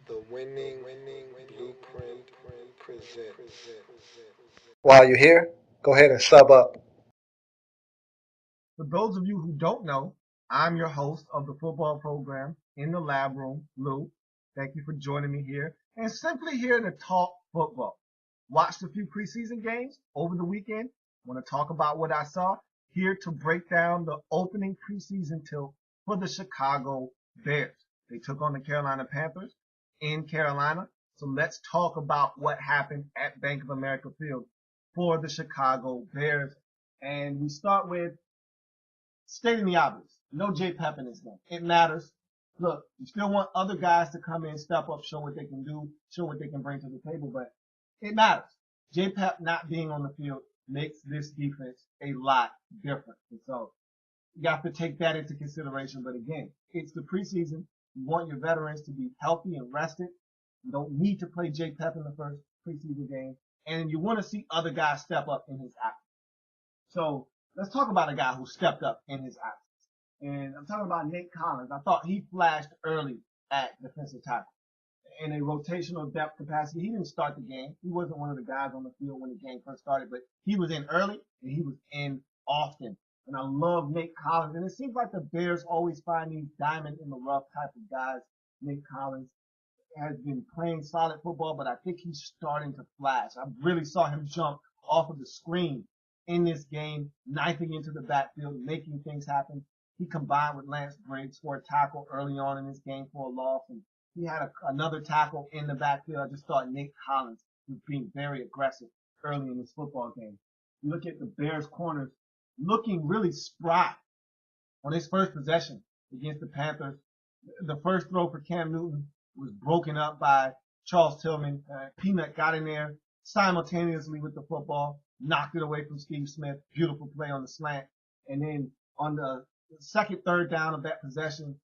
The winning blueprint presents. While you're here, go ahead and sub up. For those of you who don't know, I'm your host of the football program in the lab room, Lou. Thank you for joining me here and simply here to talk football. Watched a few preseason games over the weekend. Want to talk about what I saw. Here to break down the opening preseason tilt for the Chicago Bears. They took on the Carolina Panthers in Carolina. So let's talk about what happened at Bank of America Field for the Chicago Bears. And we start with stating the obvious. No J Pep in this game. It matters. Look, you still want other guys to come in, step up, show what they can do, show what they can bring to the table, but it matters. J Pep not being on the field makes this defense a lot different. And so you have to take that into consideration. But again, it's the preseason. You want your veterans to be healthy and rested. You don't need to play J Pep in the first preseason game. And you want to see other guys step up in his absence. So let's talk about a guy who stepped up in his absence. And I'm talking about Nate Collins. I thought he flashed early at defensive tackle in a rotational depth capacity. He didn't start the game. He wasn't one of the guys on the field when the game first started, but he was in early and he was in often. And I love Nate Collins. And it seems like the Bears always find these diamond in the rough type of guys. Nate Collins has been playing solid football, but I think he's starting to flash. I really saw him jump off of the screen in this game, knifing into the backfield, making things happen. He combined with Lance Briggs for a tackle early on in this game for a loss, and he had another tackle in the backfield. I just thought Nate Collins was being very aggressive early in this football game. You look at the Bears corners looking really spry on his first possession against the Panthers. The first throw for Cam Newton was broken up by Charles Tillman. Peanut got in there simultaneously with the football, knocked it away from Steve Smith. Beautiful play on the slant. And then on the second, third down of that possession,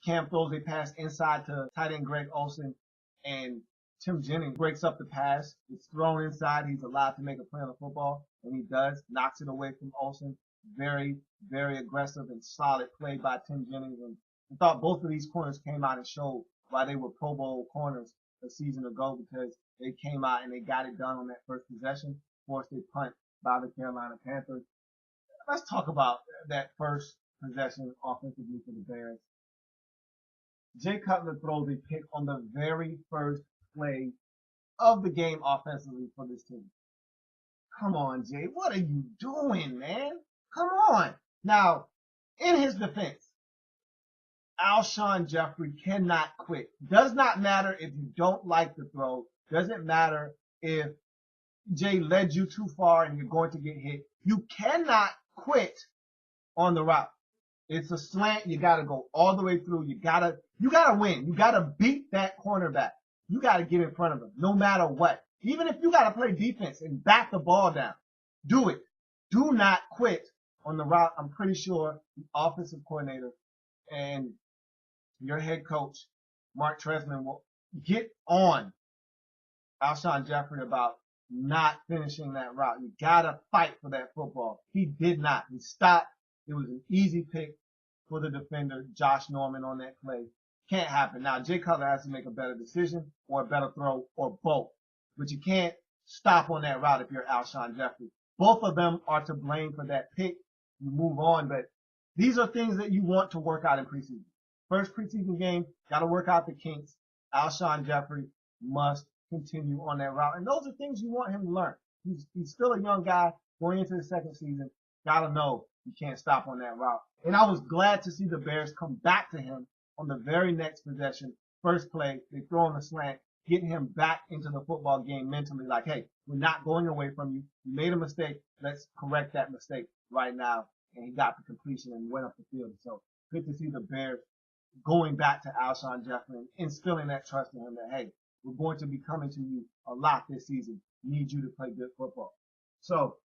Cam throws a pass inside to tight end Greg Olsen, and Tim Jennings breaks up the pass. It's thrown inside. He's allowed to make a play on the football, and he does. Knocks it away from Olsen. Very, very aggressive and solid play by Tim Jennings. And I thought both of these corners came out and showed why they were Pro Bowl corners a season ago, because they came out and they got it done on that first possession, forced a punt by the Carolina Panthers. Let's talk about that first possession offensively for the Bears. Jay Cutler throws a pick on the very first play of the game offensively for this team. Come on, Jay. What are you doing, man? Come on. Now, in his defense, Alshon Jeffrey cannot quit. Does not matter if you don't like the throw. Doesn't matter if Jay led you too far and you're going to get hit. You cannot quit on the route. It's a slant. You got to go all the way through. You got to win. You got to beat that cornerback. You got to get in front of him no matter what. Even if you got to play defense and back the ball down, do it. Do not quit on the route. I'm pretty sure the offensive coordinator and your head coach, Mark Tresman, will get on Alshon Jeffrey about not finishing that route. You got to fight for that football. He did not. He stopped. It was an easy pick for the defender, Josh Norman, on that play. Can't happen. Now, Jay Cutler has to make a better decision or a better throw or both. But you can't stop on that route if you're Alshon Jeffrey. Both of them are to blame for that pick. You move on, but these are things that you want to work out in preseason. First preseason game, got to work out the kinks. Alshon Jeffrey must continue on that route. And those are things you want him to learn. He's still a young guy going into the second season. Got to know you can't stop on that route. And I was glad to see the Bears come back to him on the very next possession. First play, they throw on the slant, getting him back into the football game mentally like, hey, we're not going away from you. You made a mistake. Let's correct that mistake right now. And he got the completion and went up the field. So good to see the Bears going back to Alshon Jeffrey and instilling that trust in him that, hey, we're going to be coming to you a lot this season. Need you to play good football. So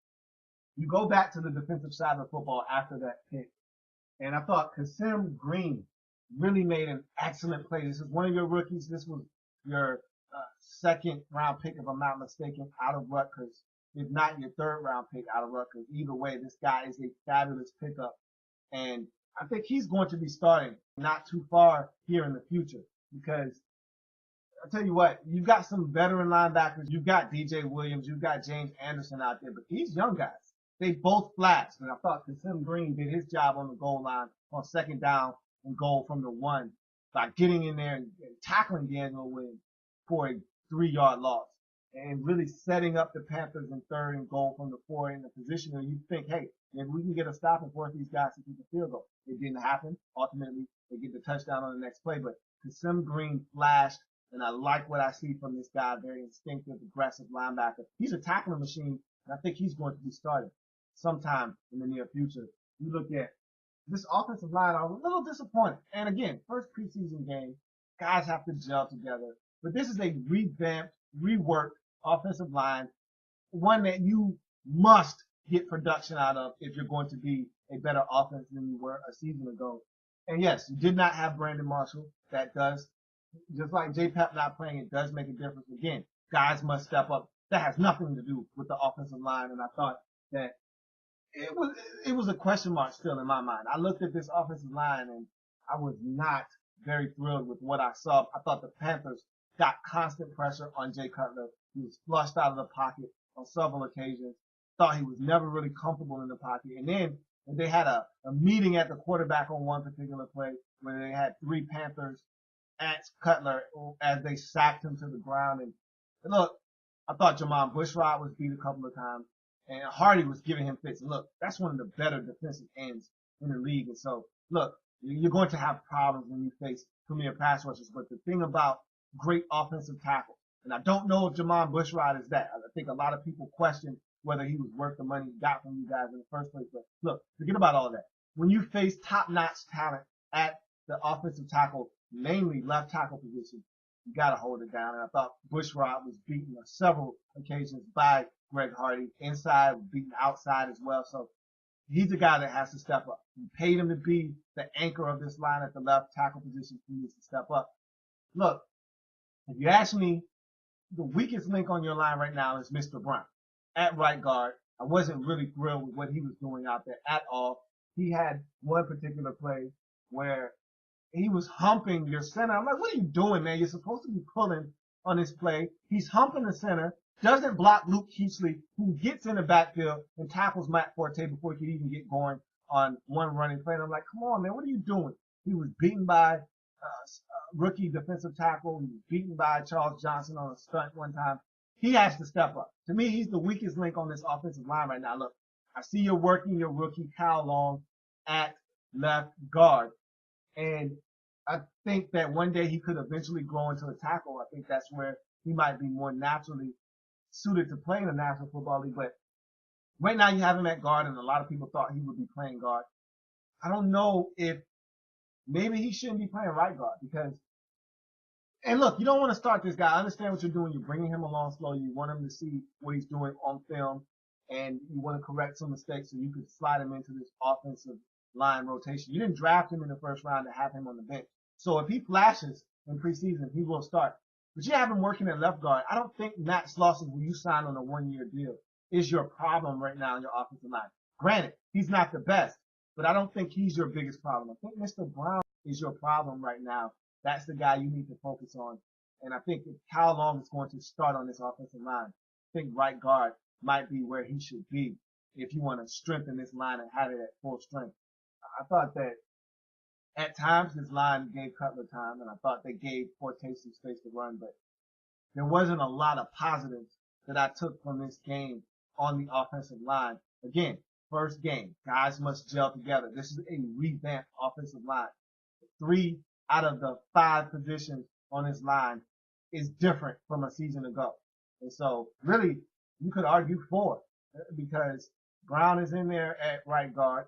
you go back to the defensive side of football after that pick. And I thought Kasim Green really made an excellent play. This is one of your rookies. This was your second round pick, if I'm not mistaken, out of Rutgers. If not your third round pick out of Rutgers. Either way, this guy is a fabulous pickup. And I think he's going to be starting not too far here in the future, because I tell you what, you've got some veteran linebackers. You've got DJ Williams. You've got James Anderson out there. But these young guys, they both flashed. And I thought Kasim Green did his job on the goal line on second down and goal from the 1 by getting in there and tackling Daniel Williams for a 3-yard loss and really setting up the Panthers in third and goal from the 4 in a position where you think, hey, maybe we can get a stop and force these guys to keep the field goal. It didn't happen. Ultimately, they get the touchdown on the next play. But Kasim Green flashed, and I like what I see from this guy, very instinctive, aggressive linebacker. He's a tackling machine, and I think he's going to be started sometime in the near future. You look at this offensive line, I was a little disappointed. And again, first preseason game, guys have to gel together. But this is a revamped, reworked offensive line, one that you must get production out of if you're going to be a better offense than you were a season ago. And yes, you did not have Brandon Marshall. That does, just like J. Pep not playing, it does make a difference. Again, guys must step up. That has nothing to do with the offensive line. And I thought that it was a question mark still in my mind. I looked at this offensive line and I was not very thrilled with what I saw. I thought the Panthers got constant pressure on Jay Cutler. He was flushed out of the pocket on several occasions. Thought he was never really comfortable in the pocket. And then they had a meeting at the quarterback on one particular play where they had 3 Panthers at Cutler as they sacked him to the ground. And look, I thought Jamon Bushrod was beat a couple of times, and Hardy was giving him fits. And look, that's one of the better defensive ends in the league. And so, look, you're going to have problems when you face premier pass rushers. But the thing about great offensive tackle, and I don't know if Jamon Bushrod is that. I think a lot of people question whether he was worth the money he got from you guys in the first place. But look, forget about all that. When you face top-notch talent at the offensive tackle, mainly left tackle position, you got to hold it down. And I thought Bushrod was beaten on several occasions by Greg Hardy. Inside, beaten outside as well. So he's a guy that has to step up. You paid him to be the anchor of this line at the left tackle position. He needs to step up. Look, if you ask me, the weakest link on your line right now is Mr. Brown at right guard. I wasn't really thrilled with what he was doing out there at all. He had one particular play where he was humping your center. I'm like, what are you doing, man? You're supposed to be pulling on this play. He's humping the center, doesn't block Luke Kuechly, who gets in the backfield and tackles Matt Forte before he could even get going on one running play. And I'm like, come on, man, what are you doing? He was beaten by rookie defensive tackle. He was beaten by Charles Johnson on a stunt one time. He has to step up. To me, he's the weakest link on this offensive line right now. Look, I see you're working your rookie Kyle Long at left guard. And I think that one day he could eventually grow into a tackle. I think that's where he might be more naturally suited to play in the National Football League. But right now you have him at guard, and a lot of people thought he would be playing guard. I don't know if maybe he shouldn't be playing right guard because, and look, you don't want to start this guy. I understand what you're doing. You're bringing him along slowly. You want him to see what he's doing on film, and you want to correct some mistakes so you can slide him into this offensive line rotation. You didn't draft him in the first round to have him on the bench. So if he flashes in preseason, he will start. But you have him working at left guard. I don't think Matt Slauson, who you signed on a 1-year deal, is your problem right now in your offensive line. Granted, he's not the best, but I don't think he's your biggest problem. I think Mr. Brown is your problem right now. That's the guy you need to focus on. And I think if Kyle Long is going to start on this offensive line, I think right guard might be where he should be if you want to strengthen this line and have it at full strength. I thought that at times this line gave Cutler time, and I thought they gave Forte some space to run, but there wasn't a lot of positives that I took from this game on the offensive line. Again, first game, guys must gel together. This is a revamped offensive line. 3 out of the 5 positions on this line is different from a season ago. And so really, you could argue 4 because Brown is in there at right guard.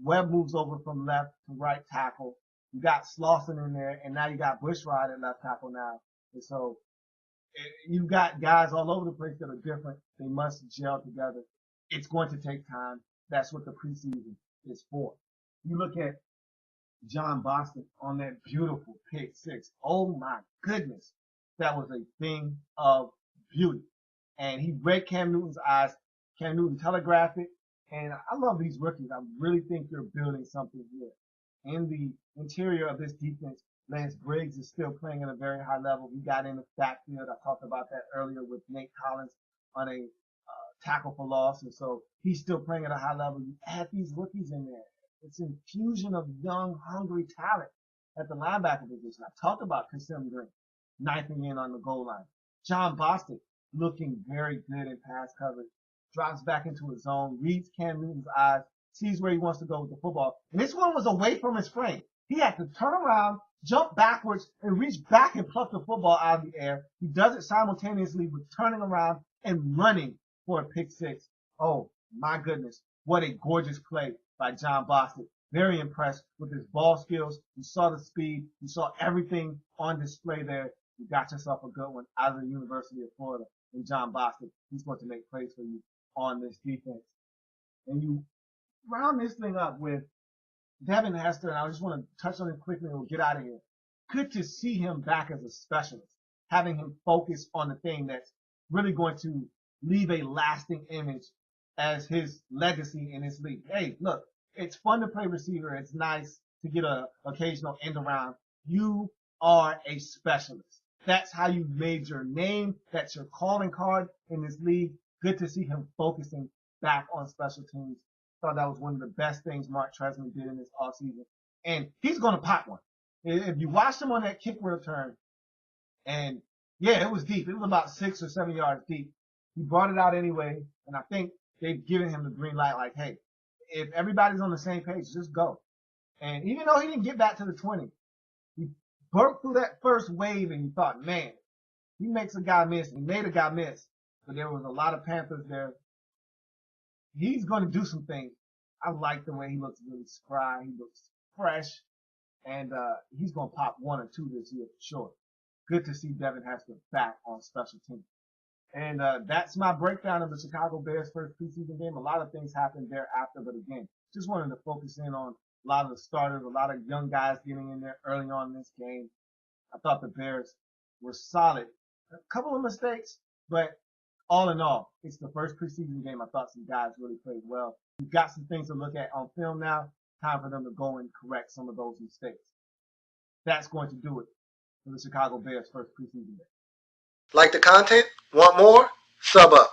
Webb moves over from left to right tackle. You got Slauson in there, and now you got Bushrod at left tackle now. And so you've got guys all over the place that are different. They must gel together. It's going to take time. That's what the preseason is for. You look at John Boston on that beautiful pick 6. Oh my goodness. That was a thing of beauty. And he read Cam Newton's eyes. Cam Newton telegraphed it. And I love these rookies. I really think you're building something here. In the interior of this defense, Lance Briggs is still playing at a very high level. He got in the backfield. I talked about that earlier with Nate Collins on a tackle for loss, and so he's still playing at a high level. You add these rookies in there. It's an infusion of young, hungry talent at the linebacker position. I talked about Kasim Green knifing in on the goal line. John Bostic looking very good in pass coverage. Drops back into his zone, reads Cam Newton's eyes, sees where he wants to go with the football. And this one was away from his frame. He had to turn around, jump backwards, and reach back and pluck the football out of the air. He does it simultaneously with turning around and running for a pick six. Oh, my goodness. What a gorgeous play by John Bostic. Very impressed with his ball skills. You saw the speed. You saw everything on display there. You got yourself a good one out of the University of Florida. And John Bostic, he's going to make plays for you on this defense. And you round this thing up with Devin Hester, and I just want to touch on it quickly and we'll get out of here. Good to see him back as a specialist, having him focus on the thing that's really going to leave a lasting image as his legacy in this league. Hey, look, it's fun to play receiver. It's nice to get an occasional end around. You are a specialist. That's how you made your name. That's your calling card in this league. Good to see him focusing back on special teams. Thought that was one of the best things Mark Tresman did in this offseason. And he's going to pop one. If you watched him on that kick return, and yeah, it was deep. It was about 6 or 7 yards deep. He brought it out anyway, and I think they've given him the green light like, hey, if everybody's on the same page, just go. And even though he didn't get back to the 20, he broke through that first wave, and you thought, man, he makes a guy miss. He made a guy miss. But there was a lot of Panthers there. He's going to do some things. I like the way he looks really spry. He looks fresh. And he's going to pop 1 or 2 this year for sure. Good to see Devin Hester back on special teams. And that's my breakdown of the Chicago Bears' first preseason game. A lot of things happened thereafter, but again, just wanted to focus in on a lot of the starters, a lot of young guys getting in there early on in this game. I thought the Bears were solid. A couple of mistakes, but all in all, it's the first preseason game. I thought some guys really played well. We've got some things to look at on film now. Time for them to go and correct some of those mistakes. That's going to do it for the Chicago Bears' first preseason game. Like the content? Want more? Sub up.